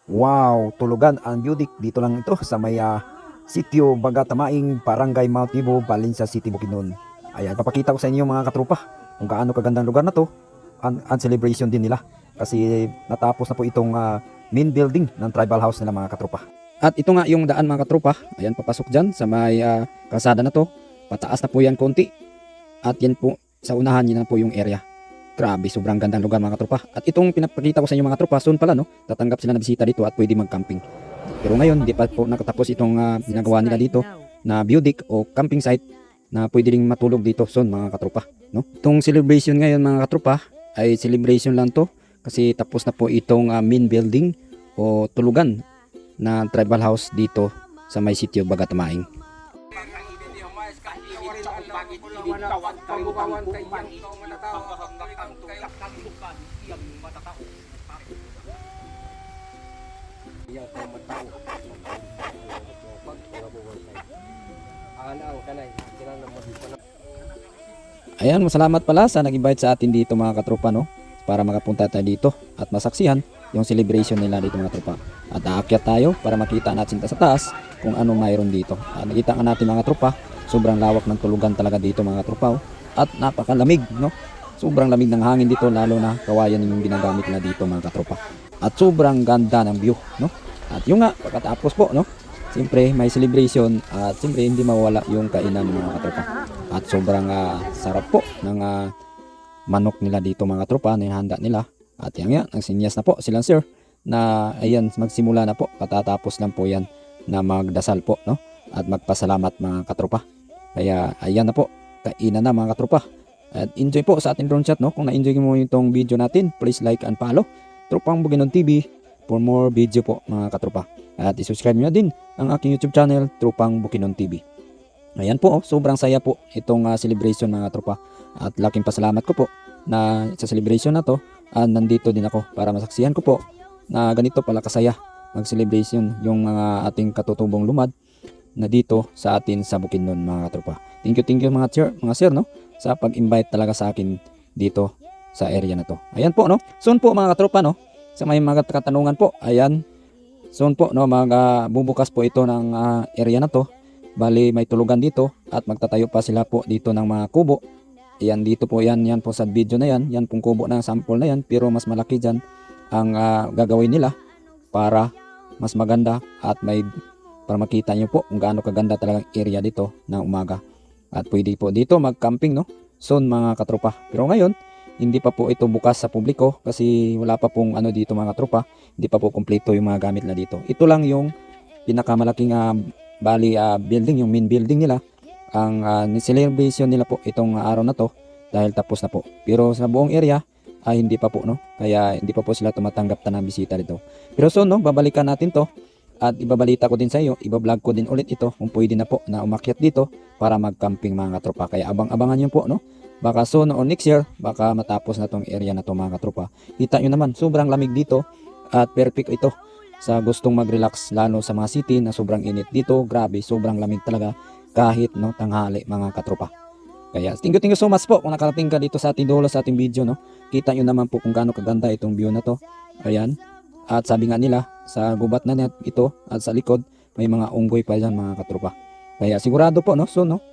Wow, tulugan ang Budik. Dito lang ito sa may sitio Bagatamaing, Barangay Mount Ibo, Valencia City, Bukidnon. Ayan, papakita ko sa inyo mga katropa kung gaano kagandang lugar na to. Ang celebration din nila kasi natapos na po itong main building ng tribal house nila mga katropa. At ito nga yung daan mga katropa. Ayan, papasok dyan sa may kalsada na to. Pataas na po yan konti. At yan po sa unahan, yun na po yung area. Grabe, sobrang gandang lugar mga katropa. At itong pinapakita ko sa inyo mga katropa, soon pala no, tatanggap sila na bisita dito at pwede mag-camping. Pero ngayon, hindi pa po nakatapos itong ginagawa nila dito na Budik o camping site na pwede ring matulog dito soon mga katropa. No? Itong celebration ngayon mga katropa ay celebration lang to kasi tapos na po itong main building o tulugan na tribal house dito sa may sitio Bagatamaing. Ayan, masalamat pala sa nag-invite sa atin dito mga katropa no, para makapunta tayo dito at masaksihan yung celebration nila dito mga tropa. At aakyat tayo para makita natin sa taas kung ano mayroon dito. Nakita nga natin mga tropa, sobrang lawak ng tulugan talaga dito mga tropa. At napakalamig no. Sobrang lamig ng hangin dito, lalo na kawayan yung ginagamit nila dito mga katropa. At sobrang ganda ng view no. At yung nga pagkatapos po no, siyempre may celebration at siyempre hindi mawala yung kainan mga katropa. At sobrang sarap po ng manok nila dito mga tropa na hinahanda nila. At yan nga, nagsinyas na po silang sir na ayan, magsimula na po. Katatapos lang po yan na magdasal po no? At magpasalamat mga katropa. Kaya ayan na po, kainan na mga katropa. At enjoy po sa ating drone chat no. Kung na-enjoy mo itong video natin, please like and follow Tropang Bukidnon TV for more video po mga katropa. At isubscribe nyo din ang aking YouTube channel, Tropang Bukidnon TV. Ayan po, sobrang saya po itong celebration mga tropa. At laking pasalamat ko po na sa celebration na to, nandito din ako para masaksihan ko po na ganito pala kasaya mag-celebration yung mga ating katutubong lumad na dito sa atin sa Bukidnon mga tropa. Thank you mga sir no, sa pag-invite talaga sa akin dito sa area na to. Ayan po no, soon po mga tropa no, sa may mga katanungan po, ayan, soon po no, bubukas po ito ng area na to. Bali may tulugan dito at magtatayo pa sila po dito ng mga kubo. Ayan dito po yan po sa video na yan pong kubo na sample na yan, pero mas malaki dyan ang gagawin nila para mas maganda at para makita nyo po kung gaano kaganda talagang area dito ng umaga. At pwede po dito mag-camping no, soon mga katropa. Pero ngayon, hindi pa po ito bukas sa publiko kasi wala pa pong dito mga katropa, hindi pa po kompleto yung mga gamit na dito. Ito lang yung pinakamalaking building, yung main building nila. Ang celebration nila po itong araw na to dahil tapos na po. Pero sa buong area hindi pa po no. Kaya hindi pa po sila tumatanggap ng bisita dito. Pero soon no, babalikan natin to at ibabalita ko din sa iyo, iba-vlog ko din ulit ito kung pwede na po na umakyat dito para mag-camping mga katropa. Kaya abang-abangan niyo po no. Baka soon o next year, baka matapos na tong area na to mga katropa. Kita nyo naman, sobrang lamig dito at perfect ito sa gustong mag-relax, lalo sa mga city na sobrang init dito. Grabe, sobrang lamig talaga kahit no tanghali mga katropa. Kaya thank you so much po kung nakarating ka dito sa ating dulo sa ating video no. Kita nyo naman po kung gaano kaganda itong view na to. Ayan. At sabi nga nila sa gubat na net ito at sa likod may mga unggoy pa dyan mga katropa. Kaya sigurado po no, so no.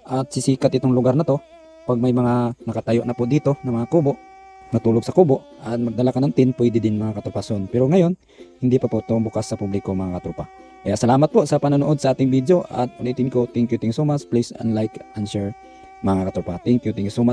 At sisikat itong lugar na to pag may mga nakatayo na po dito na mga kubo, matulog sa kubo at magdala ka ng tin, pwede din mga katropa soon. Pero ngayon, hindi pa po ito bukas sa publiko mga katropa. Kaya salamat po sa panonood sa ating video at ulitin ko, thank you so much. Please like and share mga katropa. Thank you so much.